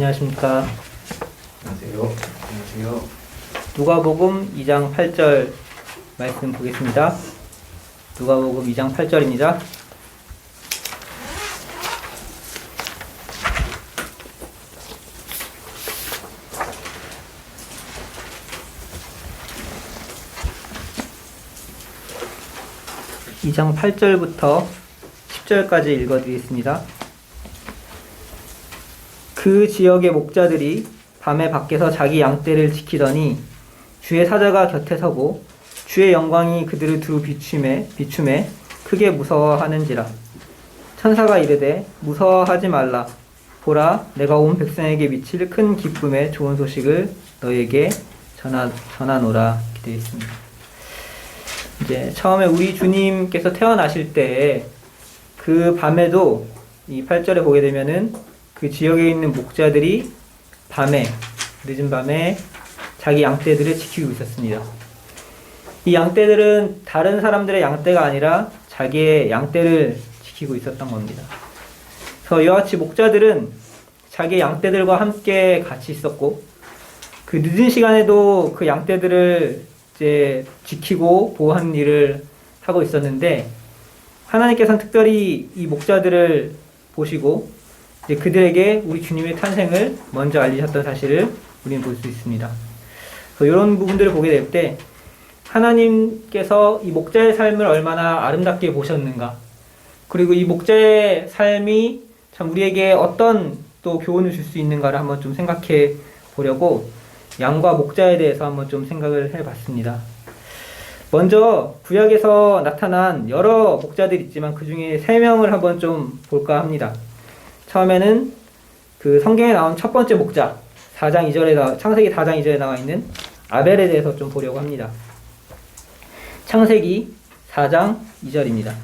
안녕하십니까. 안녕하세요. 안녕하세요. 누가복음 2장 8절 말씀 보겠습니다. 누가복음 2장 8절입니다. (2장 8절부터) (10절까지) 읽어드리겠습니다. 그 지역의 목자들이 밤에 밖에서 자기 양떼를 지키더니 주의 사자가 곁에 서고 주의 영광이 그들을 비춤에 크게 무서워하는지라. 천사가 이르되 무서워하지 말라. 보라, 내가 온 백성에게 미칠 큰 기쁨의 좋은 소식을 너에게 전하노라. 이렇게 되어 있습니다. 이제 처음에 우리 주님께서 태어나실 때 그 밤에도 이 8절에 보게 되면은 그 지역에 있는 목자들이 늦은 밤에 자기 양떼들을 지키고 있었습니다. 이 양떼들은 다른 사람들의 양떼가 아니라 자기의 양떼를 지키고 있었던 겁니다. 그래서 이와 같이 목자들은 자기 양떼들과 함께 같이 있었고, 그 늦은 시간에도 그 양떼들을 이제 지키고 보호하는 일을 하고 있었는데, 하나님께서는 특별히 이 목자들을 보시고 이제 그들에게 우리 주님의 탄생을 먼저 알리셨던 사실을 우리는 볼 수 있습니다. 그래서 이런 부분들을 보게 될 때 하나님께서 이 목자의 삶을 얼마나 아름답게 보셨는가, 그리고 이 목자의 삶이 참 우리에게 어떤 또 교훈을 줄 수 있는가를 한번 좀 생각해 보려고 양과 목자에 대해서 한번 좀 생각을 해 봤습니다. 먼저 구약에서 나타난 여러 목자들이 있지만 그 중에 3명을 한번 좀 볼까 합니다. 처음에는 그 성경에 나온 첫 번째 목자, 창세기 4장 2절에 나와 있는 아벨에 대해서 좀 보려고 합니다. 창세기 4장 2절입니다.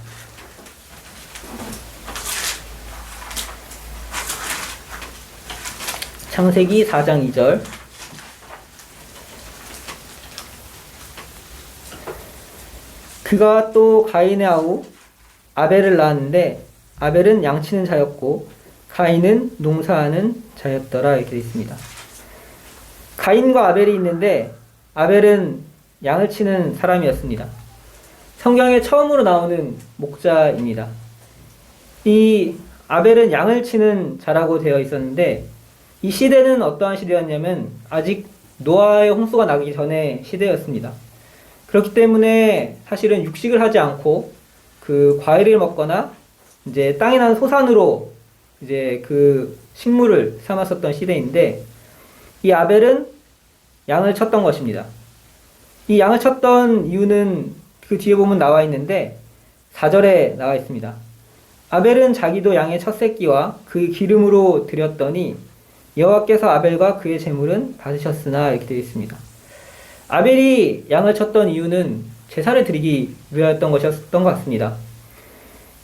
창세기 4장 2절. 그가 또 가인의 아우 아벨을 낳았는데 아벨은 양치는 자였고 가인은 농사하는 자였더라. 이렇게 되어 있습니다. 가인과 아벨이 있는데 아벨은 양을 치는 사람이었습니다. 성경에 처음으로 나오는 목자입니다. 이 아벨은 양을 치는 자라고 되어 있었는데, 이 시대는 어떠한 시대였냐면 아직 노아의 홍수가 나기 전의 시대였습니다. 그렇기 때문에 사실은 육식을 하지 않고 그 과일을 먹거나 이제 땅에 난 소산으로 이제 그 식물을 삼았었던 시대인데, 이 아벨은 양을 쳤던 것입니다. 이 양을 쳤던 이유는 그 뒤에 보면 나와 있는데 4절에 나와 있습니다. 아벨은 자기도 양의 첫 새끼와 그 기름으로 드렸더니 여호와께서 아벨과 그의 제물은 받으셨으나. 이렇게 되어 있습니다. 아벨이 양을 쳤던 이유는 제사를 드리기 위하였던 것이었던 것 같습니다.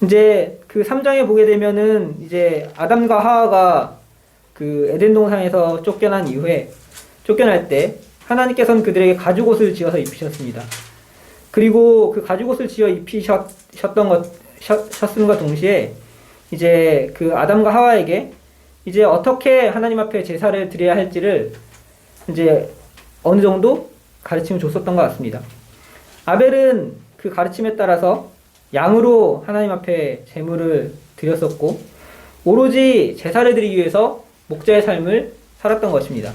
이제 그 3장에 보게 되면은 이제 아담과 하와가 그 에덴 동산에서 쫓겨날 때 하나님께서는 그들에게 가죽옷을 지어서 입히셨습니다. 그리고 그 가죽옷을 지어 입히셨음과 동시에 이제 그 아담과 하와에게 이제 어떻게 하나님 앞에 제사를 드려야 할지를 이제 어느 정도 가르침을 줬었던 것 같습니다. 아벨은 그 가르침에 따라서 양으로 하나님 앞에 제물을 드렸었고, 오로지 제사를 드리기 위해서 목자의 삶을 살았던 것입니다.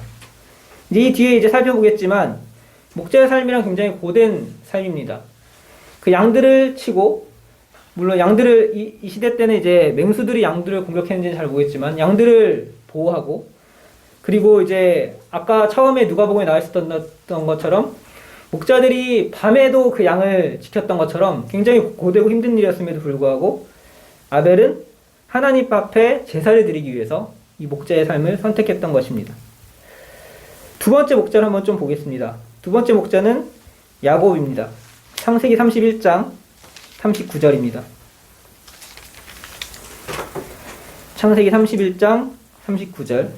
이 뒤에 이제 살펴보겠지만 목자의 삶이란 굉장히 고된 삶입니다. 그 양들을 치고, 물론 양들을 이 시대 때는 이제 맹수들이 양들을 공격했는지는 잘 모르겠지만 양들을 보호하고, 그리고 이제 아까 처음에 누가복음에 나와 있었던 것처럼 목자들이 밤에도 그 양을 지켰던 것처럼 굉장히 고되고 힘든 일이었음에도 불구하고 아벨은 하나님 앞에 제사를 드리기 위해서 이 목자의 삶을 선택했던 것입니다. 두 번째 목자를 한번 좀 보겠습니다. 두 번째 목자는 야곱입니다. 창세기 31장 39절입니다. 창세기 31장 39절.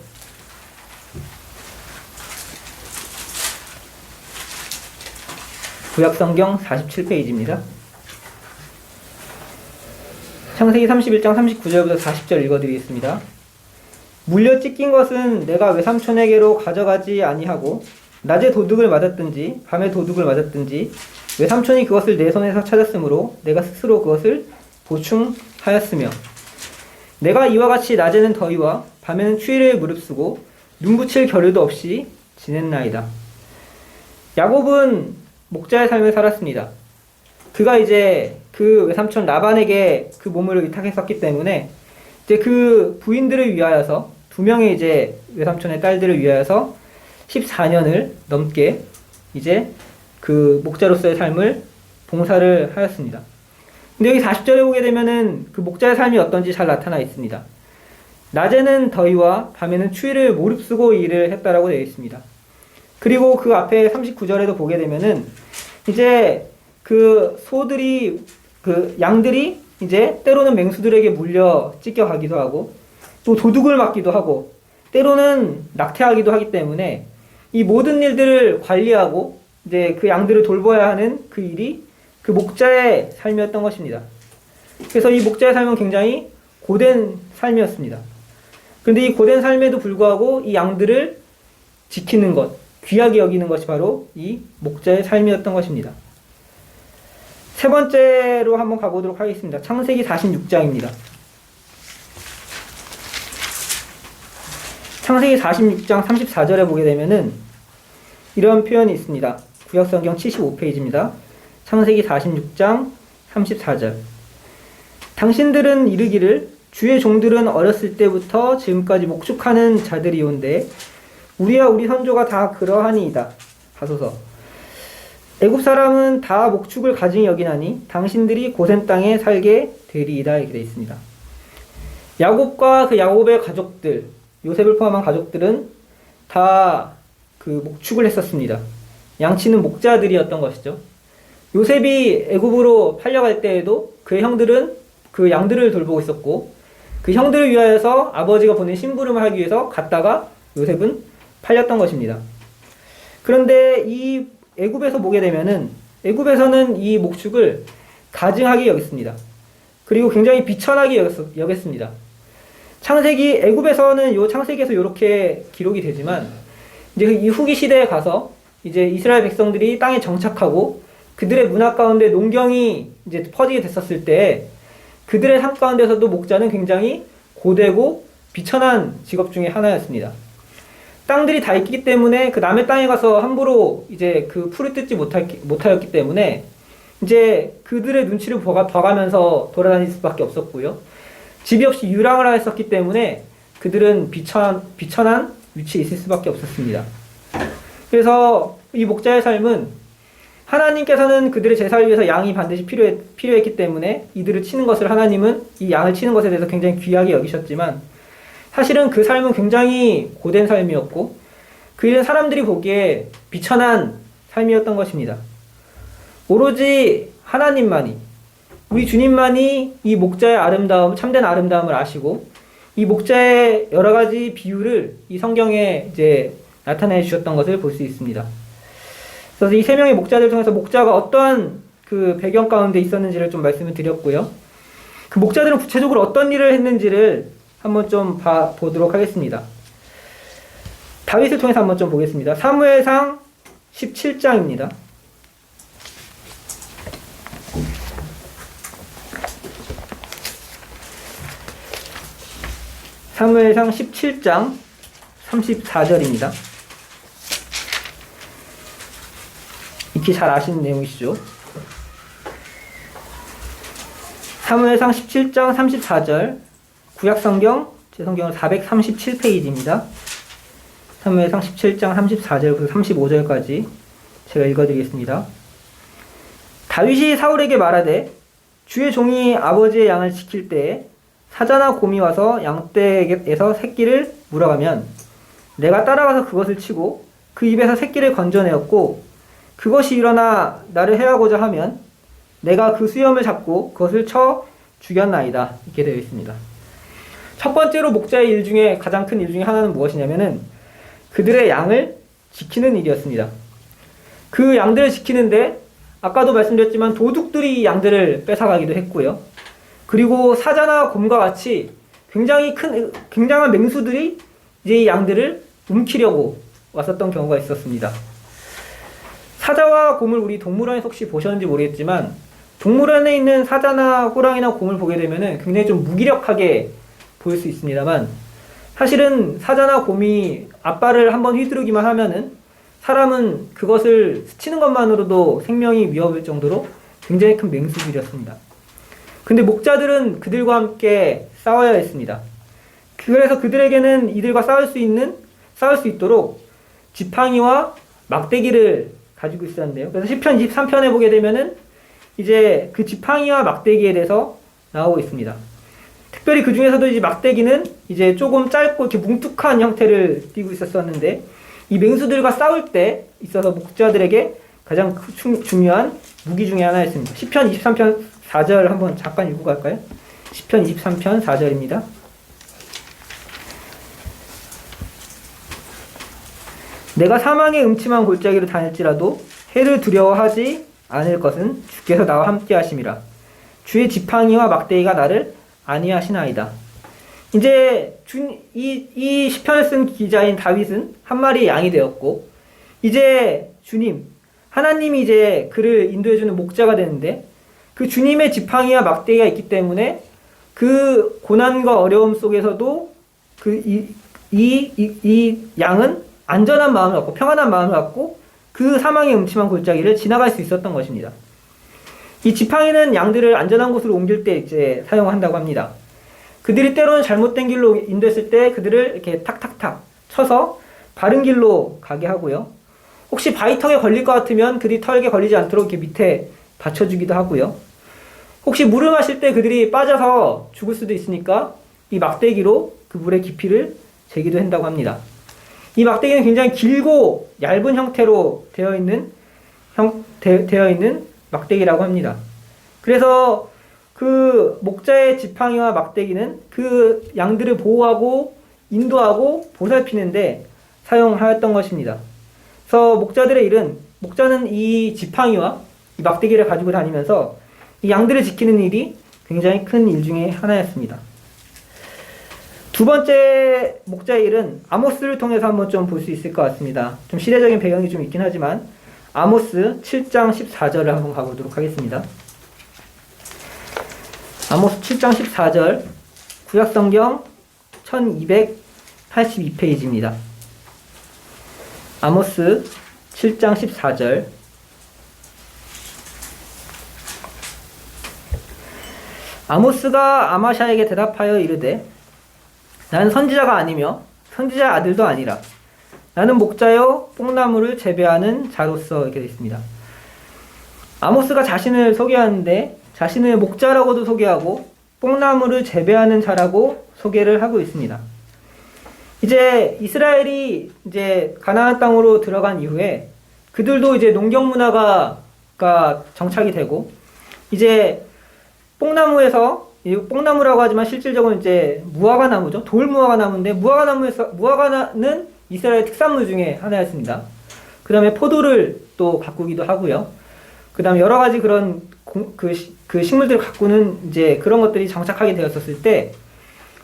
구약성경 47페이지입니다. 창세기 31장 39절부터 40절 읽어드리겠습니다. 물려 찢긴 것은 내가 외삼촌에게로 가져가지 아니하고 낮에 도둑을 맞았든지 밤에 도둑을 맞았든지 외삼촌이 그것을 내 손에서 찾았으므로 내가 스스로 그것을 보충하였으며 내가 이와 같이 낮에는 더위와 밤에는 추위를 무릅쓰고 눈 붙일 겨를도 없이 지냈나이다. 야곱은 목자의 삶을 살았습니다. 그가 이제 그 외삼촌 라반에게 그 몸을 의탁했었기 때문에 이제 그 부인들을 위하여서 두 명의 이제 외삼촌의 딸들을 위하여서 14년을 넘게 이제 그 목자로서의 삶을 봉사를 하였습니다. 근데 여기 40절에 보게 되면은 그 목자의 삶이 어떤지 잘 나타나 있습니다. 낮에는 더위와 밤에는 추위를 무릅쓰고 일을 했다라고 되어 있습니다. 그리고 그 앞에 39절에도 보게 되면은 이제 그 소들이 그 양들이 이제 때로는 맹수들에게 물려 찢겨가기도 하고 또 도둑을 맞기도 하고 때로는 낙태하기도 하기 때문에 이 모든 일들을 관리하고 이제 그 양들을 돌봐야 하는 그 일이 그 목자의 삶이었던 것입니다. 그래서 이 목자의 삶은 굉장히 고된 삶이었습니다. 그런데 이 고된 삶에도 불구하고 이 양들을 지키는 것, 귀하게 여기는 것이 바로 이 목자의 삶이었던 것입니다. 세 번째로 한번 가보도록 하겠습니다. 창세기 46장입니다. 창세기 46장 34절에 보게 되면은 이런 표현이 있습니다. 구약성경 75페이지입니다. 창세기 46장 34절. 당신들은 이르기를 주의 종들은 어렸을 때부터 지금까지 목축하는 자들이온데 우리와 우리 선조가 다 그러하니이다 하소서. 애굽 사람은 다 목축을 가증히 여기나니 당신들이 고센 땅에 살게 되리이다 이렇게 되어 있습니다. 야곱과 그 야곱의 가족들, 요셉을 포함한 가족들은 다 그 목축을 했었습니다. 양치는 목자들이었던 것이죠. 요셉이 애굽으로 팔려갈 때에도 그의 형들은 그 양들을 돌보고 있었고 그 형들을 위하여서 아버지가 보낸 심부름을 하기 위해서 갔다가 요셉은 팔렸던 것입니다. 그런데 이 애굽에서 보게 되면은 애굽에서는 이 목축을 가증하게 여겼습니다. 그리고 굉장히 비천하게 여겼습니다. 창세기 애굽에서는 요 창세기에서 이렇게 기록이 되지만 이제 이 후기 시대에 가서 이제 이스라엘 백성들이 땅에 정착하고 그들의 문화 가운데 농경이 이제 퍼지게 됐었을 때 그들의 삶 가운데서도 목자는 굉장히 고되고 비천한 직업 중에 하나였습니다. 땅들이 다 있기 때문에 그 남의 땅에 가서 함부로 이제 그 풀을 뜯지 못하였기 때문에 이제 그들의 눈치를 봐가면서 돌아다닐 수밖에 없었고요. 집이 없이 유랑을 했었기 때문에 그들은 비천한 위치에 있을 수밖에 없었습니다. 그래서 이 목자의 삶은 하나님께서는 그들의 제사를 위해서 양이 반드시 필요했기 때문에 이들을 치는 것을 하나님은 이 양을 치는 것에 대해서 굉장히 귀하게 여기셨지만 사실은 그 삶은 굉장히 고된 삶이었고 그 사람들이 보기에 비천한 삶이었던 것입니다. 오로지 하나님만이 우리 주님만이 이 목자의 아름다움, 참된 아름다움을 아시고 이 목자의 여러 가지 비유를 이 성경에 이제 나타내 주셨던 것을 볼 수 있습니다. 그래서 이 세 명의 목자들 통해서 목자가 어떠한 그 배경 가운데 있었는지를 좀 말씀을 드렸고요. 그 목자들은 구체적으로 어떤 일을 했는지를 한번 좀 보도록 하겠습니다. 다윗을 통해서 한번 좀 보겠습니다. 사무엘상 17장입니다. 사무엘상 17장 34절입니다. 익히 잘 아시는 내용이시죠? 사무엘상 17장 34절 구약성경 제 성경은 437페이지입니다. 사무엘상 17장 34절부터 35절까지 제가 읽어드리겠습니다. 다윗이 사울에게 말하되 주의 종이 아버지의 양을 지킬 때에 사자나 곰이 와서 양떼에서 새끼를 물어가면 내가 따라가서 그것을 치고 그 입에서 새끼를 건져내었고 그것이 일어나 나를 해하고자 하면 내가 그 수염을 잡고 그것을 쳐 죽였나이다. 이렇게 되어 있습니다. 첫 번째로 목자의 일 중에 가장 큰 일 중에 하나는 무엇이냐면은 그들의 양을 지키는 일이었습니다. 그 양들을 지키는데 아까도 말씀드렸지만 도둑들이 양들을 뺏어가기도 했고요. 그리고 사자나 곰과 같이 굉장한 맹수들이 이제 이 양들을 움키려고 왔었던 경우가 있었습니다. 사자와 곰을 우리 동물원에서 혹시 보셨는지 모르겠지만, 동물원에 있는 사자나 호랑이나 곰을 보게 되면은 굉장히 좀 무기력하게 보일 수 있습니다만, 사실은 사자나 곰이 앞발을 한번 휘두르기만 하면은 사람은 그것을 스치는 것만으로도 생명이 위협일 정도로 굉장히 큰 맹수들이었습니다. 근데 목자들은 그들과 함께 싸워야 했습니다. 그래서 그들에게는 이들과 싸울 수 있도록 지팡이와 막대기를 가지고 있었는데요. 그래서 시편 23편에 보게 되면은 이제 그 지팡이와 막대기에 대해서 나오고 있습니다. 특별히 그 중에서도 이제 막대기는 이제 조금 짧고 이렇게 뭉툭한 형태를 띠고 있었는데, 이 맹수들과 싸울 때 있어서 목자들에게 가장 중요한 무기 중에 하나였습니다. 시편 23편 4절 한번 잠깐 읽고 갈까요? 시편 23편 4절입니다. 내가 사망의 음침한 골짜기로 다닐지라도 해를 두려워하지 않을 것은 주께서 나와 함께 하심이라. 주의 지팡이와 막대기가 나를 안위하시나이다. 이제 이 시편을 쓴 기자인 다윗은 한 마리의 양이 되었고, 이제 주님, 하나님이 이제 그를 인도해주는 목자가 되는데, 그 주님의 지팡이와 막대기가 있기 때문에 그 고난과 어려움 속에서도 이 양은 안전한 마음을 갖고 평안한 마음을 갖고 그 사망의 음침한 골짜기를 지나갈 수 있었던 것입니다. 이 지팡이는 양들을 안전한 곳으로 옮길 때 이제 사용한다고 합니다. 그들이 때로는 잘못된 길로 인도했을 때 그들을 이렇게 탁탁탁 쳐서 바른 길로 가게 하고요. 혹시 바위턱에 걸릴 것 같으면 그들이 턱에 걸리지 않도록 이렇게 밑에 받쳐주기도 하고요. 혹시 물을 마실 때 그들이 빠져서 죽을 수도 있으니까 이 막대기로 그 물의 깊이를 재기도 한다고 합니다. 이 막대기는 굉장히 길고 얇은 형태로 되어 있는 막대기라고 합니다. 그래서 그 목자의 지팡이와 막대기는 그 양들을 보호하고 인도하고 보살피는데 사용하였던 것입니다. 그래서 목자는 이 지팡이와 이 막대기를 가지고 다니면서 이 양들을 지키는 일이 굉장히 큰 일 중에 하나였습니다. 두 번째 목자의 일은 아모스를 통해서 한번 좀 볼 수 있을 것 같습니다. 좀 시대적인 배경이 좀 있긴 하지만 아모스 7장 14절을 한번 가보도록 하겠습니다. 아모스 7장 14절, 구약성경 1282페이지입니다. 아모스 7장 14절. 아모스가 아마샤에게 대답하여 이르되, 나는 선지자가 아니며 선지자 아들도 아니라 나는 목자여 뽕나무를 재배하는 자로서 이렇게 되어 있습니다. 아모스가 자신을 소개하는데 자신을 목자라고도 소개하고 뽕나무를 재배하는 자라고 소개를 하고 있습니다. 이제 이스라엘이 이제 가나안 땅으로 들어간 이후에 그들도 이제 농경 문화가 정착이 되고, 이제 뽕나무라고 하지만 실질적으로 이제 무화과 나무죠. 돌 무화과 나무인데 무화과는 이스라엘 특산물 중에 하나였습니다. 그 다음에 포도를 또 가꾸기도 하고요. 그 다음에 여러 가지 그런 그 식물들을 가꾸는 이제 그런 것들이 정착하게 되었었을 때,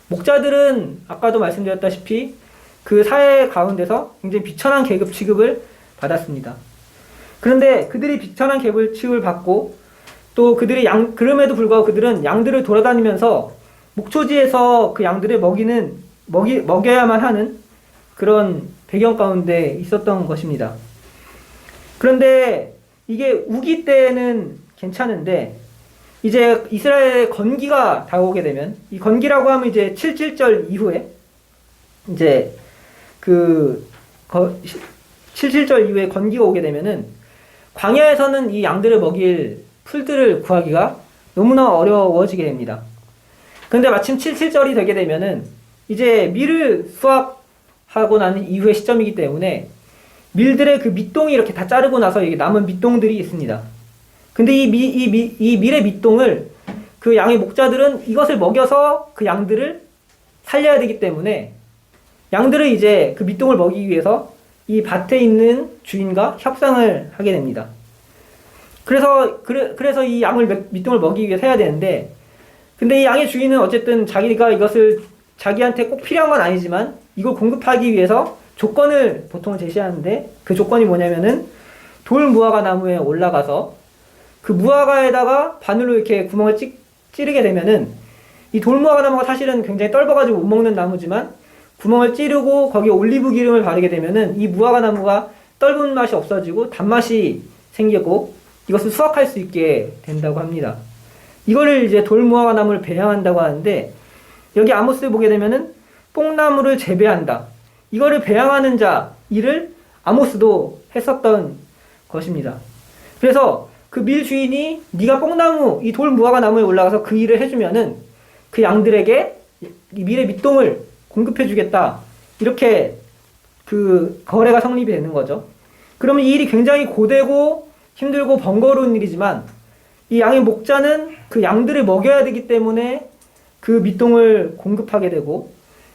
목자들은 아까도 말씀드렸다시피 그 사회 가운데서 굉장히 비천한 계급 취급을 받았습니다. 그런데 그들이 비천한 계급 취급을 받고, 또 그럼에도 불구하고 그들은 양들을 돌아다니면서 목초지에서 그 양들을 먹여야만 하는 그런 배경 가운데 있었던 것입니다. 그런데 이게 우기 때는 괜찮은데, 이제 이스라엘의 건기가 다가오게 되면, 이 건기라고 하면 이제 77절 이후에, 이제 77절 이후에 건기가 오게 되면은, 광야에서는 이 양들을 먹일 풀들을 구하기가 너무나 어려워지게 됩니다. 그런데 마침 77절이 되게 되면은, 이제 밀을 수확하고 난 이후의 시점이기 때문에, 밀들의 그 밑동이 이렇게 다 자르고 나서 이게 남은 밑동들이 있습니다. 근데 이 밀의 밑동을 그 양의 목자들은 이것을 먹여서 그 양들을 살려야 되기 때문에, 양들을 이제 그 밑동을 먹이기 위해서 이 밭에 있는 주인과 협상을 하게 됩니다. 그래서 이 양을 밑동을 먹이기 위해서 해야 되는데, 근데 이 양의 주인은 어쨌든 자기가 이것을 자기한테 꼭 필요한 건 아니지만 이걸 공급하기 위해서 조건을 보통 제시하는데 그 조건이 뭐냐면은 돌 무화과 나무에 올라가서 그 무화과에다가 바늘로 이렇게 구멍을 찌르게 되면은 이 돌 무화과 나무가 사실은 굉장히 떫어가지고 못 먹는 나무지만 구멍을 찌르고 거기에 올리브 기름을 바르게 되면은 이 무화과 나무가 떫은 맛이 없어지고 단맛이 생기고 이것을 수확할 수 있게 된다고 합니다. 이거를 이제 돌 무화과 나무를 배양한다고 하는데 여기 아모스에 보게 되면은 뽕나무를 재배한다. 이거를 배양하는 자 일을 아모스도 했었던 것입니다. 그래서 그 밀 주인이 네가 뽕나무 이 돌 무화과 나무에 올라가서 그 일을 해주면은 그 양들에게 이 밀의 밑동을 공급해주겠다. 이렇게 그 거래가 성립이 되는 거죠. 그러면 이 일이 굉장히 고되고 힘들고 번거로운 일이지만 이 양의 목자는 그 양들을 먹여야 되기 때문에 그 밑동을 공급하게 되고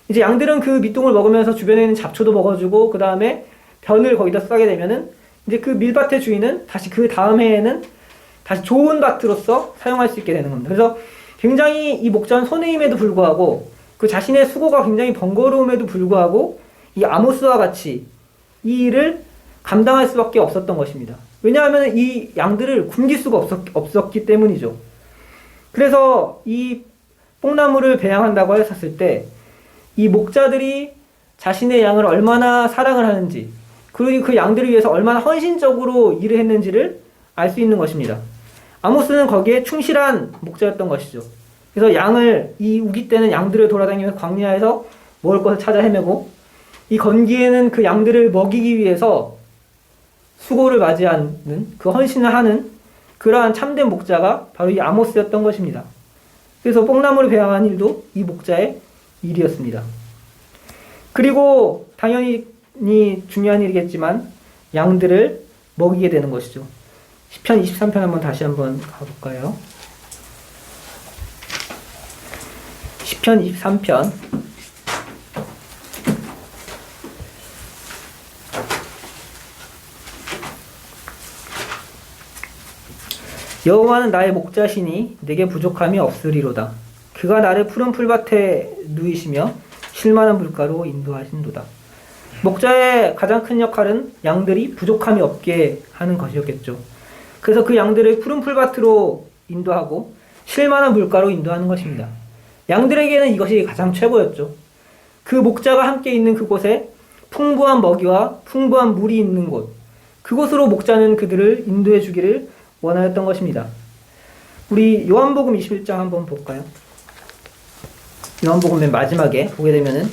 이제 양들은 그 밑동을 먹으면서 주변에 있는 잡초도 먹어주고 그 다음에 변을 거기다 싸게 되면은 이제 그 밀밭의 주인은 다시 그 다음 해에는 다시 좋은 밭으로서 사용할 수 있게 되는 겁니다. 그래서 굉장히 이 목자는 손해임에도 불구하고 그 자신의 수고가 굉장히 번거로움에도 불구하고 이 아모스와 같이 이 일을 감당할 수밖에 없었던 것입니다. 왜냐하면 이 양들을 굶길 수가 없었기 때문이죠. 그래서 이 뽕나무를 배양한다고 했었을 때 이 목자들이 자신의 양을 얼마나 사랑을 하는지 그리고 그 양들을 위해서 얼마나 헌신적으로 일을 했는지를 알 수 있는 것입니다. 아모스는 거기에 충실한 목자였던 것이죠. 그래서 양을 이 우기 때는 양들을 돌아다니면서 광야에서 먹을 것을 찾아 헤매고 이 건기에는 그 양들을 먹이기 위해서 수고를 맞이하는 그 헌신을 하는 그러한 참된 목자가 바로 이 아모스였던 것입니다. 그래서 뽕나무를 배양한 일도 이 목자의 일이었습니다. 그리고 당연히 중요한 일이겠지만 양들을 먹이게 되는 것이죠. 시편 23편 다시 한번 가볼까요? 시편 23편 여호와는 나의 목자시니 내게 부족함이 없으리로다. 그가 나를 푸른 풀밭에 누이시며 쉴만한 물가로 인도하신도다. 목자의 가장 큰 역할은 양들이 부족함이 없게 하는 것이었겠죠. 그래서 그 양들을 푸른 풀밭으로 인도하고 쉴만한 물가로 인도하는 것입니다. 양들에게는 이것이 가장 최고였죠. 그 목자가 함께 있는 그곳에 풍부한 먹이와 풍부한 물이 있는 곳, 그곳으로 목자는 그들을 인도해 주기를 원하였던 것입니다. 우리 요한복음 21장 한번 볼까요? 요한복음 맨 마지막에 보게 되면은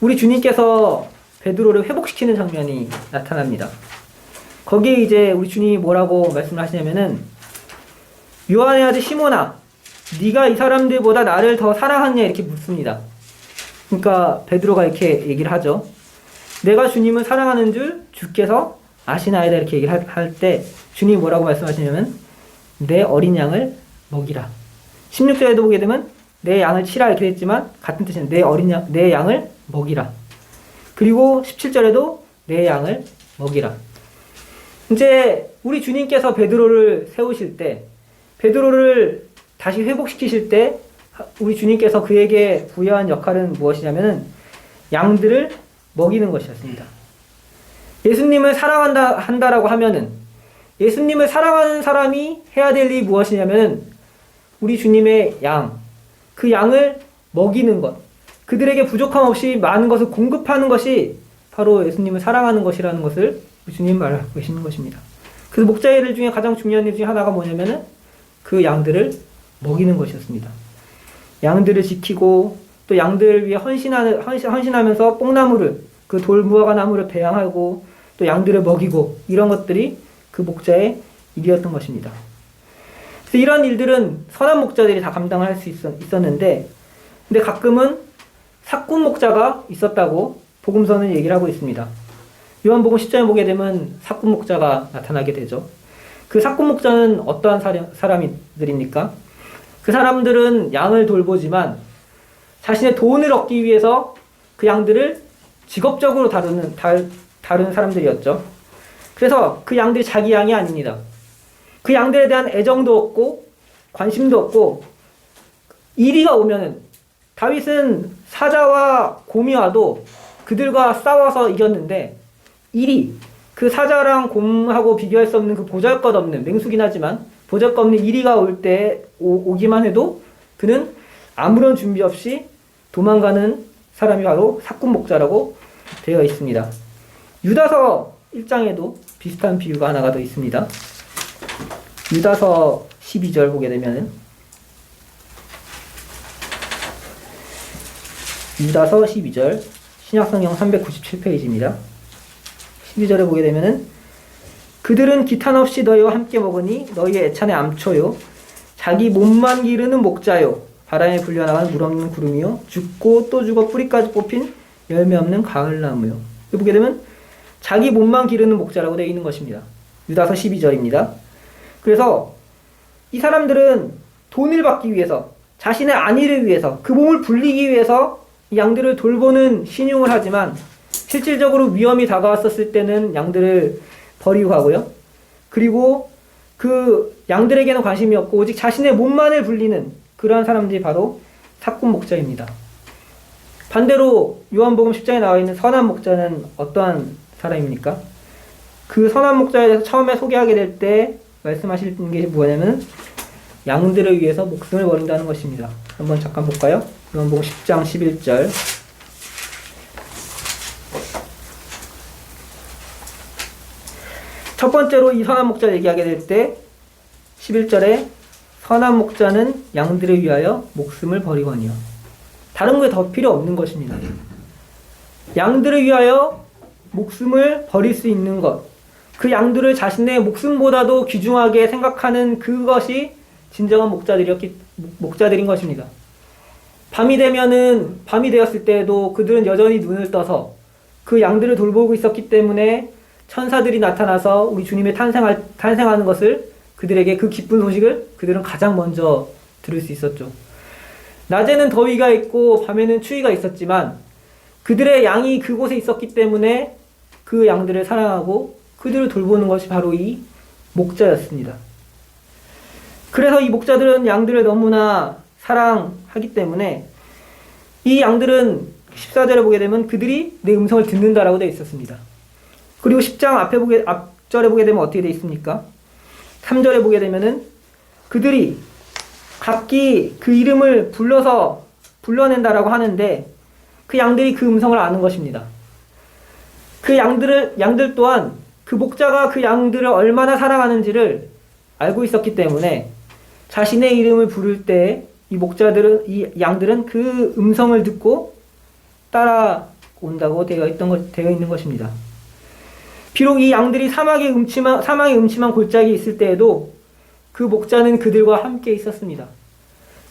우리 주님께서 베드로를 회복시키는 장면이 나타납니다. 거기에 이제 우리 주님이 뭐라고 말씀을 하시냐면은 요한의 아들 시몬아, 네가 이 사람들보다 나를 더 사랑하느냐 이렇게 묻습니다. 그러니까 베드로가 이렇게 얘기를 하죠. 내가 주님을 사랑하는 줄 주께서 아시나이다 이렇게 얘기를 할 때 주님이 뭐라고 말씀하시냐면 내 어린 양을 먹이라. 16절에도 보게 되면 내 양을 치라 이렇게 했지만 같은 뜻이는 내 양을 먹이라. 그리고 17절에도 내 양을 먹이라. 이제 우리 주님께서 베드로를 세우실 때 베드로를 다시 회복시키실 때 우리 주님께서 그에게 부여한 역할은 무엇이냐면은 양들을 먹이는 것이었습니다. 예수님을 사랑한다라고 하면은 예수님을 사랑하는 사람이 해야 될 일이 무엇이냐면은 우리 주님의 양, 그 양을 먹이는 것, 그들에게 부족함 없이 많은 것을 공급하는 것이 바로 예수님을 사랑하는 것이라는 것을 우리 주님 말하고 계시는 것입니다. 그래서 목자의 일 중에 가장 중요한 일 중에 하나가 뭐냐면은 그 양들을 먹이는 것이었습니다. 양들을 지키고 또 양들을 위해 헌신하면서 뽕나무를 그 돌무화과 나무를 배양하고 또 양들을 먹이고 이런 것들이 그 목자의 일이었던 것입니다. 그래서 이런 일들은 선한 목자들이 다 감당을 할 수 있었는데 근데 가끔은 사꾼 목자가 있었다고 복음서는 얘기를 하고 있습니다. 요한복음 10장에 보게 되면 사꾼 목자가 나타나게 되죠. 그 사꾼 목자는 어떠한 사람들입니까? 그 사람들은 양을 돌보지만 자신의 돈을 얻기 위해서 그 양들을 직업적으로 다루는 사람들이었죠. 그래서 그 양들이 자기 양이 아닙니다. 그 양들에 대한 애정도 없고 관심도 없고 이리가 오면은 다윗은 사자와 곰이와도 그들과 싸워서 이겼는데 이리 그 사자랑 곰하고 비교할 수 없는 그 보잘것없는 맹수긴 하지만 보잘것없는 이리가 오기만 해도 그는 아무런 준비 없이 도망가는 사람이 바로 사꾼 목자라고 되어 있습니다. 유다서 1장에도 비슷한 비유가 하나가 더 있습니다. 유다서 12절 보게 되면은 유다서 12절 신약성경 397페이지입니다. 12절에 보게 되면은 그들은 기탄 없이 너희와 함께 먹으니 너희의 애찬의 암초요 자기 몸만 기르는 목자요 바람에 불려나가는 물 없는 구름이요 죽고 또 죽어 뿌리까지 뽑힌 열매 없는 가을나무요. 보게 되면 자기 몸만 기르는 목자라고 되어 있는 것입니다. 유다서 12절입니다. 그래서 이 사람들은 돈을 받기 위해서 자신의 안위를 위해서 그 몸을 불리기 위해서 양들을 돌보는 신용을 하지만 실질적으로 위험이 다가왔었을 때는 양들을 버리고 가고요. 그리고 그 양들에게는 관심이 없고 오직 자신의 몸만을 불리는 그러한 사람들이 바로 사꾼 목자입니다. 반대로 요한복음 10장에 나와 있는 선한 목자는 어떠한 사람입니까? 그 선한 목자에 대해서 처음에 소개하게 될 때 말씀하시는 게 뭐냐면 양들을 위해서 목숨을 버린다는 것입니다. 한번 잠깐 볼까요? 요한복음 10장 11절 첫 번째로 이 선한 목자를 얘기하게 될 때 11절에 선한 목자는 양들을 위하여 목숨을 버리거니와 다른 게 더 필요 없는 것입니다. 양들을 위하여 목숨을 버릴 수 있는 것, 그 양들을 자신의 목숨보다도 귀중하게 생각하는 그것이 진정한 목자들인 것입니다. 밤이 되었을 때에도 그들은 여전히 눈을 떠서 그 양들을 돌보고 있었기 때문에 천사들이 나타나서 우리 주님의 탄생하는 것을 그들에게 그 기쁜 소식을 그들은 가장 먼저 들을 수 있었죠. 낮에는 더위가 있고 밤에는 추위가 있었지만 그들의 양이 그곳에 있었기 때문에 그 양들을 사랑하고 그들을 돌보는 것이 바로 이 목자였습니다. 그래서 이 목자들은 양들을 너무나 사랑하기 때문에 이 양들은 14절에 보게 되면 그들이 내 음성을 듣는다라고 되어 있었습니다. 그리고 10장 앞절에 보게 되면 어떻게 되어 있습니까? 3절에 보게 되면은 그들이 각기 그 이름을 불러낸다라고 하는데 그 양들이 그 음성을 아는 것입니다. 그 양들 또한 그 목자가 그 양들을 얼마나 사랑하는지를 알고 있었기 때문에 자신의 이름을 부를 때 이 양들은 그 음성을 듣고 따라온다고 되어 있는 것입니다. 비록 이 양들이 사막에 음침한 골짜기에 있을 때에도 그 목자는 그들과 함께 있었습니다.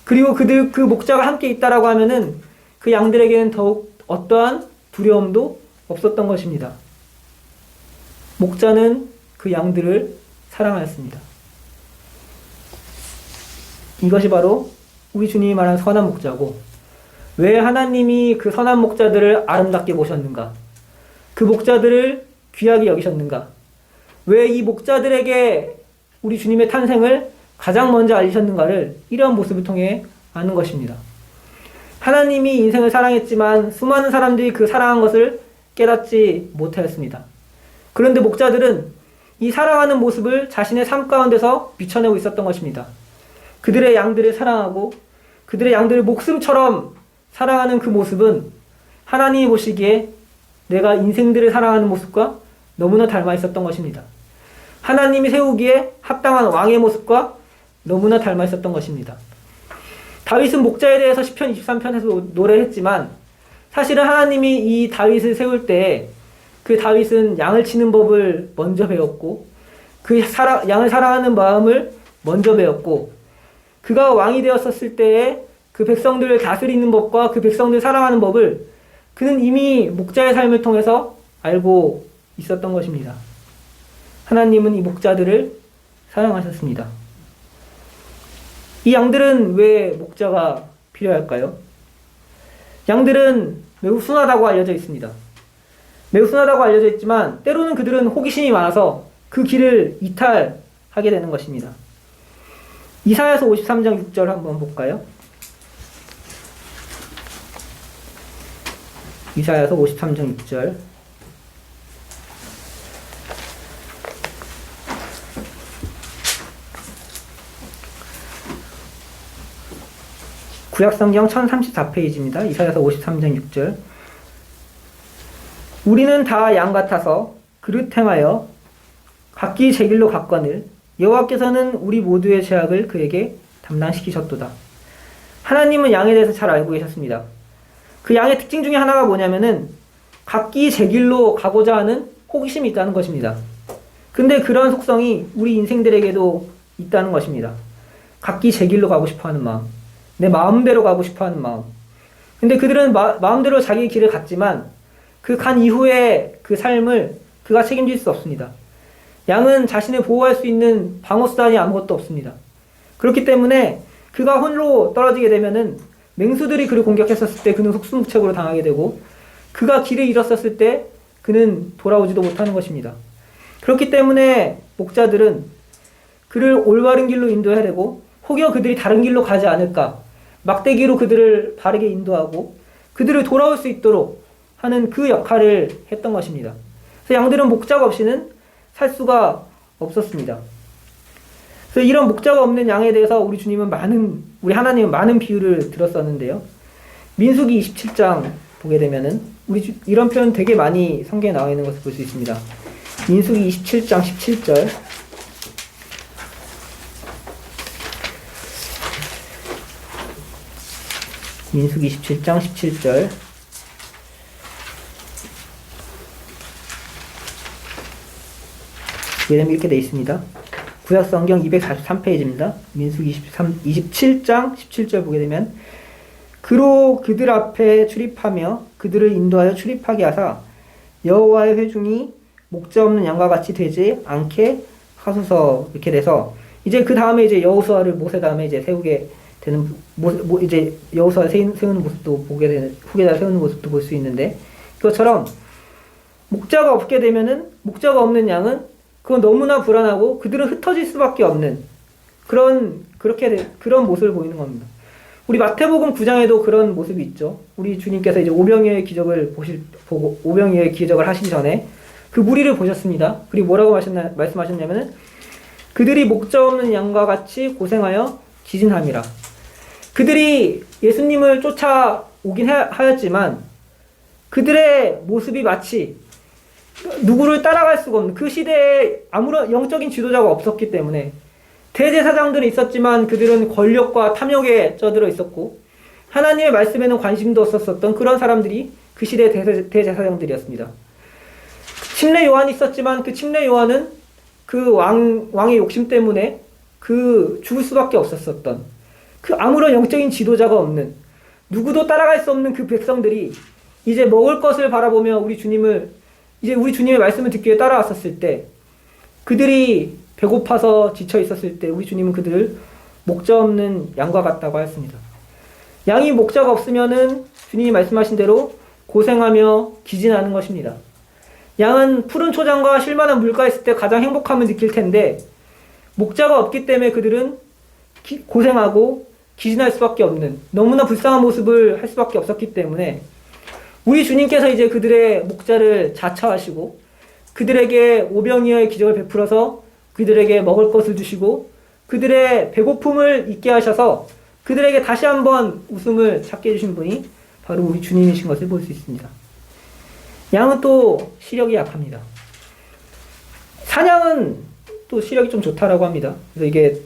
그리고 그 목자가 함께 있다라고 하면은 그 양들에게는 더욱 어떠한 두려움도 없었던 것입니다. 목자는 그 양들을 사랑하였습니다. 이것이 바로 우리 주님이 말한 선한 목자고, 왜 하나님이 그 선한 목자들을 아름답게 보셨는가? 그 목자들을 귀하게 여기셨는가? 왜 이 목자들에게 우리 주님의 탄생을 가장 먼저 알리셨는가를 이러한 모습을 통해 아는 것입니다. 하나님이 인생을 사랑했지만 수많은 사람들이 그 사랑한 것을 깨닫지 못하였습니다. 그런데 목자들은 이 사랑하는 모습을 자신의 삶 가운데서 비춰내고 있었던 것입니다. 그들의 양들을 사랑하고 그들의 양들을 목숨처럼 사랑하는 그 모습은 하나님이 보시기에 내가 인생들을 사랑하는 모습과 너무나 닮아 있었던 것입니다. 하나님이 세우기에 합당한 왕의 모습과 너무나 닮아 있었던 것입니다. 다윗은 목자에 대해서 시편 23편에서 노래했지만 사실은 하나님이 이 다윗을 세울 때 그 다윗은 양을 치는 법을 먼저 배웠고 그 양을 사랑하는 마음을 먼저 배웠고 그가 왕이 되었었을 때에 그 백성들을 다스리는 법과 그 백성들을 사랑하는 법을 그는 이미 목자의 삶을 통해서 알고 있었던 것입니다. 하나님은 이 목자들을 사랑하셨습니다. 이 양들은 왜 목자가 필요할까요? 양들은 매우 순하다고 알려져 있습니다. 매우 순하다고 알려져 있지만 때로는 그들은 호기심이 많아서 그 길을 이탈하게 되는 것입니다. 이사야서 53장 6절 한번 볼까요? 이사야서 53장 6절. 구약성경 1034페이지입니다. 이사야서 53장 6절. 우리는 다 양 같아서 그릇 행하여 각기 제 길로 갔거늘 여호와께서는 우리 모두의 죄악을 그에게 담당시키셨도다. 하나님은 양에 대해서 잘 알고 계셨습니다. 그 양의 특징 중에 하나가 뭐냐면은 각기 제 길로 가고자 하는 호기심이 있다는 것입니다. 근데 그런 속성이 우리 인생들에게도 있다는 것입니다. 각기 제 길로 가고 싶어하는 마음, 내 마음대로 가고 싶어하는 마음. 근데 그들은 마음대로 자기 길을 갔지만 그 간 이후에 그 삶을 그가 책임질 수 없습니다. 양은 자신을 보호할 수 있는 방어수단이 아무것도 없습니다. 그렇기 때문에 그가 홀로 떨어지게 되면은 맹수들이 그를 공격했었을 때 그는 속수무책으로 당하게 되고 그가 길을 잃었었을 때 그는 돌아오지도 못하는 것입니다. 그렇기 때문에 목자들은 그를 올바른 길로 인도해야 되고 혹여 그들이 다른 길로 가지 않을까 막대기로 그들을 바르게 인도하고 그들을 돌아올 수 있도록 하는 그 역할을 했던 것입니다. 그래서 양들은 목자가 없이는 살 수가 없었습니다. 그래서 이런 목자가 없는 양에 대해서 우리 하나님은 많은 비유를 들었었는데요. 민수기 27장 보게 되면은 이런 표현 되게 많이 성경에 나와 있는 것을 볼 수 있습니다. 민수기 27장 17절. 민수기 27장 17절. 이렇게 되어 있습니다. 구약성경 243페이지입니다. 민수기 27장 17절 보게 되면 그로 그들 앞에 출입하며 그들을 인도하여 출입하게 하사 여호와의 회중이 목자 없는 양과 같이 되지 않게 하소서. 이렇게 돼서 이제 그 다음에 이제 여호수아를 모세 다음에 이제 세우게 되는 이제 여호수아 세우는 모습도 보게 되는 후계자 세우는 모습도 볼 수 있는데 그것처럼 목자가 없게 되면은 목자가 없는 양은 그건 너무나 불안하고 그들은 흩어질 수밖에 없는 그런 모습을 보이는 겁니다. 우리 마태복음 9장에도 그런 모습이 있죠. 우리 주님께서 이제 오병이어의 기적을 오병이어의 기적을 하시기 전에 그 무리를 보셨습니다. 그리고 뭐라고 말씀하셨냐면은 그들이 목자 없는 양과 같이 고생하여 기진함이라. 그들이 예수님을 쫓아오긴 하였지만 그들의 모습이 마치 누구를 따라갈 수가 없는 그 시대에 아무런 영적인 지도자가 없었기 때문에 대제사장들은 있었지만 그들은 권력과 탐욕에 쩌들어 있었고 하나님의 말씀에는 관심도 없었던 그런 사람들이 그 시대의 대제사장들이었습니다. 침례 요한이 있었지만 그 침례 요한은 그 왕의 욕심 때문에 죽을 수밖에 없었던 그 아무런 영적인 지도자가 없는 누구도 따라갈 수 없는 그 백성들이 이제 먹을 것을 바라보며 우리 주님의 말씀을 듣기 위해 따라왔었을 때 그들이 배고파서 지쳐 있었을 때 우리 주님은 그들을 목자 없는 양과 같다고 하였습니다. 양이 목자가 없으면은 주님이 말씀하신 대로 고생하며 기진하는 것입니다. 양은 푸른 초장과 쉴만한 물가에 있을 때 가장 행복함을 느낄 텐데 목자가 없기 때문에 그들은 고생하고 기진할 수밖에 없는 너무나 불쌍한 모습을 할 수밖에 없었기 때문에 우리 주님께서 이제 그들의 목자를 자처하시고 그들에게 오병이어의 기적을 베풀어서 그들에게 먹을 것을 주시고 그들의 배고픔을 잊게 하셔서 그들에게 다시 한번 웃음을 찾게 해주신 분이 바로 우리 주님이신 것을 볼 수 있습니다. 양은 또 시력이 약합니다. 사냥은 또 시력이 좀 좋다라고 합니다. 그래서 이게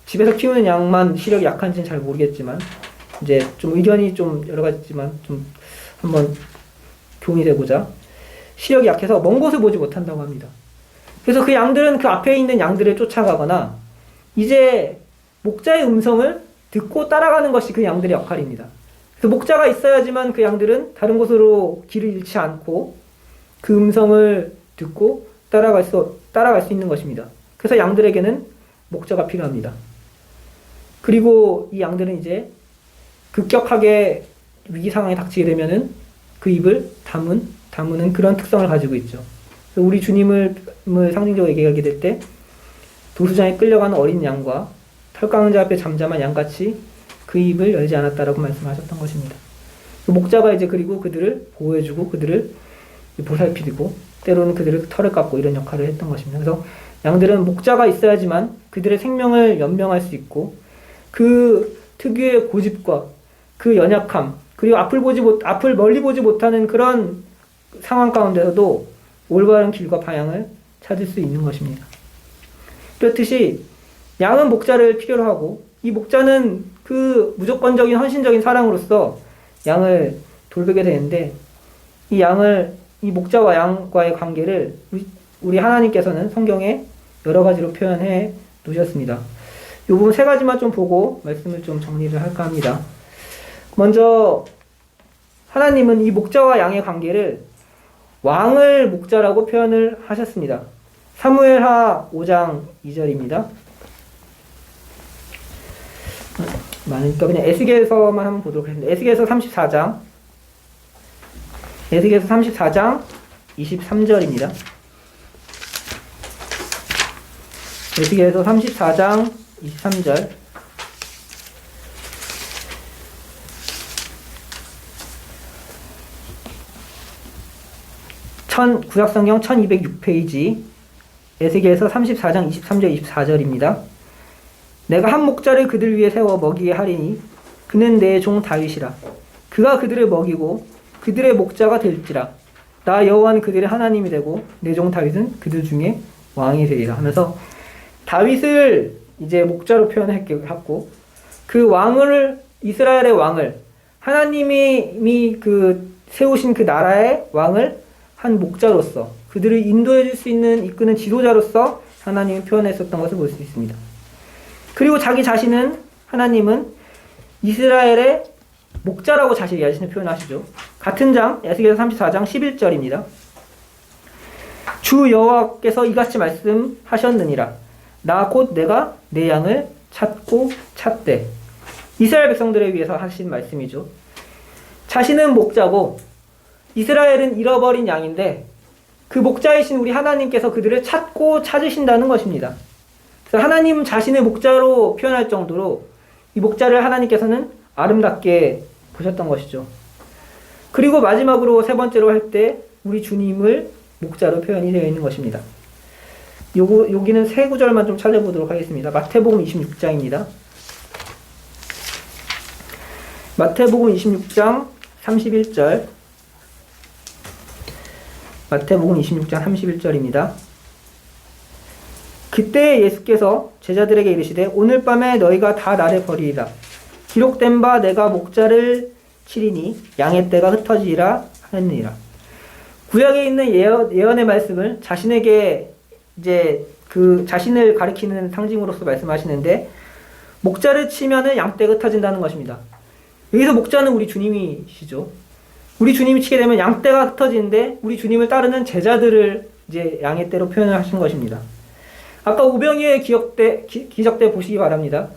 집에서 키우는 양만 시력이 약한지는 잘 모르겠지만 이제 좀 의견이 좀 여러 가지지만 좀 한번 교훈이 되고자 시력이 약해서 먼 곳을 보지 못한다고 합니다. 그래서 그 양들은 그 앞에 있는 양들을 쫓아가거나 이제 목자의 음성을 듣고 따라가는 것이 그 양들의 역할입니다. 그래서 목자가 있어야지만 그 양들은 다른 곳으로 길을 잃지 않고 그 음성을 듣고 따라갈 수 있는 것입니다. 그래서 양들에게는 목자가 필요합니다. 그리고 이 양들은 이제 급격하게 위기 상황에 닥치게 되면은 그 입을 다무는 그런 특성을 가지고 있죠. 우리 주님을 상징적으로 얘기하게 될 때 도수장에 끌려가는 어린 양과 털 깎는 자 앞에 잠잠한 양같이 그 입을 열지 않았다라고 말씀하셨던 것입니다. 그 목자가 이제 그리고 그들을 보호해주고 그들을 보살피고 때로는 그들을 털을 깎고 이런 역할을 했던 것입니다. 그래서 양들은 목자가 있어야지만 그들의 생명을 연명할 수 있고 그 특유의 고집과 그 연약함 그리고 앞을 멀리 보지 못하는 그런 상황 가운데서도 올바른 길과 방향을 찾을 수 있는 것입니다. 그렇듯이 양은 목자를 필요로 하고 이 목자는 그 무조건적인 헌신적인 사랑으로서 양을 돌보게 되는데 이 목자와 양과의 관계를 우리 하나님께서는 성경에 여러 가지로 표현해 놓으셨습니다. 이 부분 세 가지만 좀 보고 말씀을 좀 정리를 할까 합니다. 먼저 하나님은 이 목자와 양의 관계를 왕을 목자라고 표현을 하셨습니다. 사무엘하 5장 2절입니다. 많으니까 그냥 에스겔서만 한번 보도록 하겠습니다. 에스겔서 34장 23절입니다. 에스겔서 34장 23절. 구약성경 1206페이지 에스겔서 34장 23절 24절입니다. 내가 한 목자를 그들 위에 세워 먹이게 하리니 그는 내 종 다윗이라. 그가 그들을 먹이고 그들의 목자가 될지라. 나 여호와는 그들의 하나님이 되고 내 종 다윗은 그들 중에 왕이 되리라 하면서 다윗을 이제 목자로 표현했고 그 왕을 이스라엘의 왕을 하나님이 세우신 그 나라의 왕을 한 목자로서 그들을 인도해 줄 수 있는 이끄는 지도자로서 하나님이 표현했었던 것을 볼 수 있습니다. 그리고 자기 자신은 하나님은 이스라엘의 목자라고 자신이 자신을 표현하시죠. 같은 장 에스겔서 34장 11절입니다. 주 여호와께서 이같이 말씀하셨느니라. 나 곧 내가 내 양을 찾고 찾되. 이스라엘 백성들을 위해서 하신 말씀이죠. 자신은 목자고 이스라엘은 잃어버린 양인데 그 목자이신 우리 하나님께서 그들을 찾고 찾으신다는 것입니다. 그래서 하나님 자신의 목자로 표현할 정도로 이 목자를 하나님께서는 아름답게 보셨던 것이죠. 그리고 마지막으로 세 번째로 할 때 우리 주님을 목자로 표현이 되어 있는 것입니다. 여기는 세 구절만 좀 찾아보도록 하겠습니다. 마태복음 26장입니다. 마태복음 26장 31절. 마태복음 26장 31절입니다. 그때 예수께서 제자들에게 이르시되 오늘 밤에 너희가 다 나를 버리리라. 기록된 바 내가 목자를 치리니 양의 떼가 흩어지리라 하느니라. 구약에 있는 예언의 말씀을 자신에게 이제 그 자신을 가리키는 상징으로서 말씀하시는데 목자를 치면은 양떼가 흩어진다는 것입니다. 여기서 목자는 우리 주님이시죠. 우리 주님이 치게 되면 양떼가 흩어지는데 우리 주님을 따르는 제자들을 이제 양의 떼로 표현을 하신 것입니다. 아까 오병이의 기적 때 보시기 바랍니다.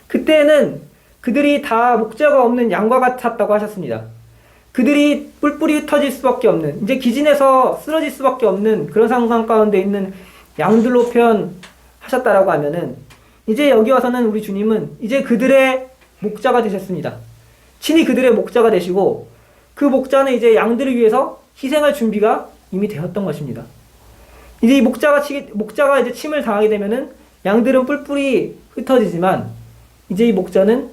그때는 그들이 다 목자가 없는 양과 같았다고 하셨습니다. 그들이 뿔뿔이 흩어질 수밖에 없는, 이제 기진에서 쓰러질 수밖에 없는 그런 상황 가운데 있는 양들로 표현하셨다라고 하면은 이제 여기 와서는 우리 주님은 이제 그들의 목자가 되셨습니다. 친히 그들의 목자가 되시고 그 목자는 이제 양들을 위해서 희생할 준비가 이미 되었던 것입니다. 이제 이 목자가 이제 침을 당하게 되면은 양들은 뿔뿔이 흩어지지만 이제 이 목자는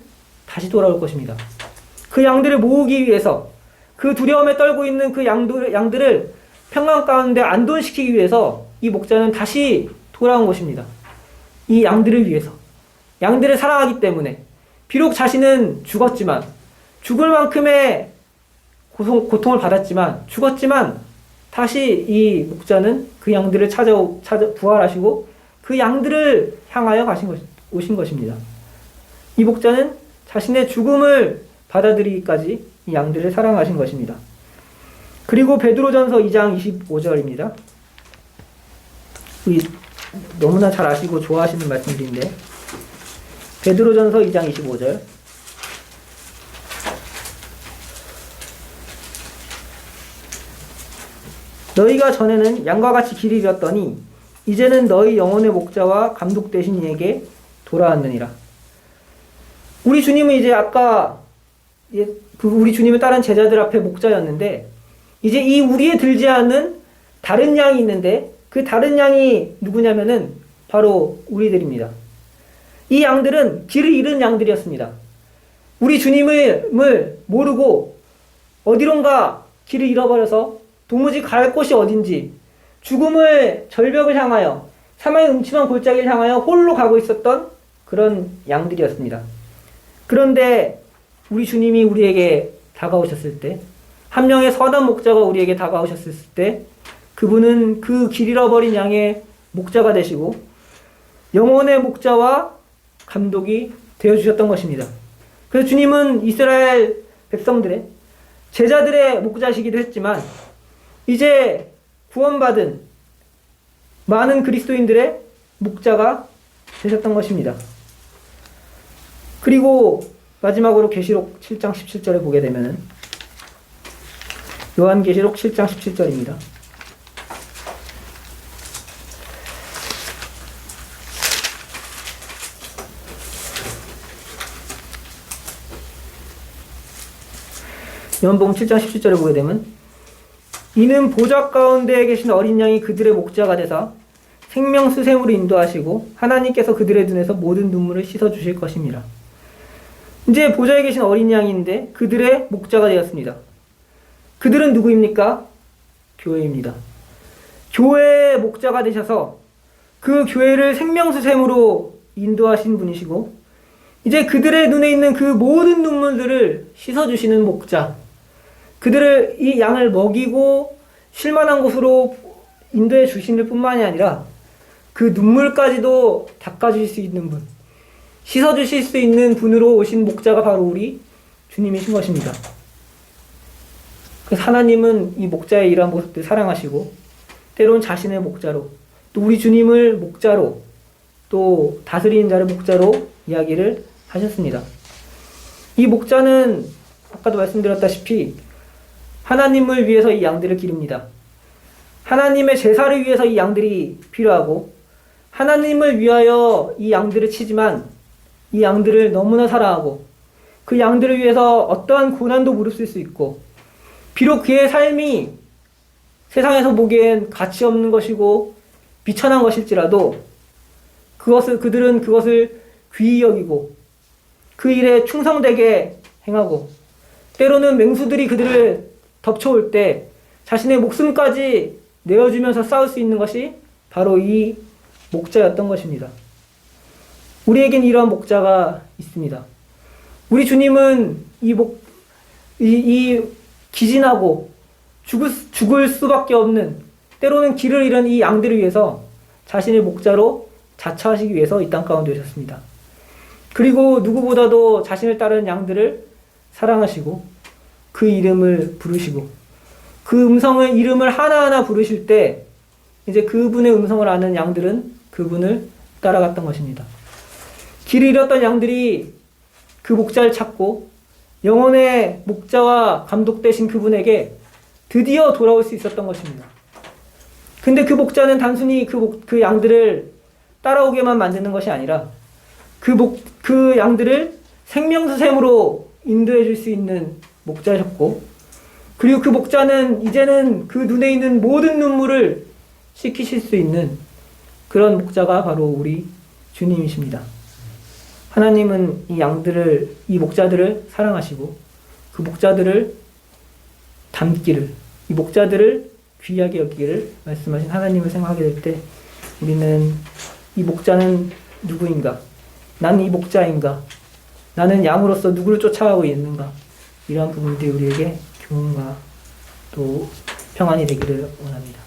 다시 돌아올 것입니다. 그 양들을 모으기 위해서 그 두려움에 떨고 있는 그 양들을 평강 가운데 안돈시키기 위해서 이 목자는 다시 돌아온 것입니다. 이 양들을 위해서. 양들을 사랑하기 때문에 비록 자신은 죽었지만 죽을 만큼의 고통을 받았지만 죽었지만 다시 이 목자는 그 양들을 찾아 부활하시고 그 양들을 향하여 오신 것입니다. 이 목자는 자신의 죽음을 받아들이기까지 이 양들을 사랑하신 것입니다. 그리고 베드로전서 2장 25절입니다. 우리 너무나 잘 아시고 좋아하시는 말씀들인데 베드로전서 2장 25절. 너희가 전에는 양과 같이 길을 잃었더니 이제는 너희 영혼의 목자와 감독 되신 이에게 돌아왔느니라. 우리 주님은 이제 아까 우리 주님을 따른 제자들 앞에 목자였는데, 이제 이 우리에 들지 않은 다른 양이 있는데, 그 다른 양이 누구냐면은 바로 우리들입니다. 이 양들은 길을 잃은 양들이었습니다. 우리 주님을 모르고 어디론가 길을 잃어버려서 도무지 갈 곳이 어딘지, 죽음을 절벽을 향하여, 사망의 음침한 골짜기를 향하여 홀로 가고 있었던 그런 양들이었습니다. 그런데 우리 주님이 우리에게 다가오셨을 때, 한 명의 선한 목자가 우리에게 다가오셨을 때, 그분은 그 길 잃어버린 양의 목자가 되시고 영혼의 목자와 감독이 되어주셨던 것입니다. 그래서 주님은 이스라엘 백성들의, 제자들의 목자시기도 했지만, 이제 구원받은 많은 그리스도인들의 목자가 되셨던 것입니다. 그리고 마지막으로 계시록 7장 17절에 보게 되면은, 요한계시록 7장 17절입니다. 요한복음 7장 17절에 보게 되면, 이는 보좌 가운데에 계신 어린 양이 그들의 목자가 되사 생명수샘으로 인도하시고 하나님께서 그들의 눈에서 모든 눈물을 씻어주실 것입니다. 이제 보좌에 계신 어린 양인데 그들의 목자가 되었습니다. 그들은 누구입니까? 교회입니다. 교회의 목자가 되셔서 그 교회를 생명수샘으로 인도하신 분이시고, 이제 그들의 눈에 있는 그 모든 눈물들을 씻어주시는 목자, 그들을, 이 양을 먹이고 쉴만한 곳으로 인도해 주시는 뿐만이 아니라 그 눈물까지도 닦아주실 수 있는 분, 씻어주실 수 있는 분으로 오신 목자가 바로 우리 주님이신 것입니다. 그래서 하나님은 이 목자의 이러한 모습들 사랑하시고, 때로는 자신의 목자로, 또 우리 주님을 목자로, 또 다스리는 자를 목자로 이야기를 하셨습니다. 이 목자는 아까도 말씀드렸다시피 하나님을 위해서 이 양들을 기릅니다. 하나님의 제사를 위해서 이 양들이 필요하고, 하나님을 위하여 이 양들을 치지만 이 양들을 너무나 사랑하고, 그 양들을 위해서 어떠한 고난도 무릅쓸 수 있고, 비록 그의 삶이 세상에서 보기엔 가치 없는 것이고 비천한 것일지라도 그들은 그것을 귀히 여기고 그 일에 충성되게 행하고, 때로는 맹수들이 그들을 덮쳐올 때 자신의 목숨까지 내어주면서 싸울 수 있는 것이 바로 이 목자였던 것입니다. 우리에겐 이러한 목자가 있습니다. 우리 주님은 이 기진하고 죽을 수밖에 없는, 때로는 길을 잃은 이 양들을 위해서 자신의 목자로 자처하시기 위해서 이 땅 가운데 오셨습니다. 그리고 누구보다도 자신을 따르는 양들을 사랑하시고 그 이름을 부르시고, 그 이름을 하나하나 부르실 때 이제 그분의 음성을 아는 양들은 그분을 따라갔던 것입니다. 길을 잃었던 양들이 그 목자를 찾고 영혼의 목자와 감독 되신 그분에게 드디어 돌아올 수 있었던 것입니다. 근데 그 목자는 단순히 그 양들을 따라오게만 만드는 것이 아니라 그 양들을 생명수샘으로 인도해 줄 수 있는 목자셨고, 그리고 그 목자는 이제는 그 눈에 있는 모든 눈물을 씻기실 수 있는 그런 목자가 바로 우리 주님이십니다. 하나님은 이 목자들을 사랑하시고 그 목자들을 닮기를, 이 목자들을 귀하게 여기기를 말씀하신 하나님을 생각하게 될 때 우리는 이 목자는 누구인가? 나는 이 목자인가? 나는 양으로서 누구를 쫓아가고 있는가? 이러한 부분들이 우리에게 교훈과 또 평안이 되기를 원합니다.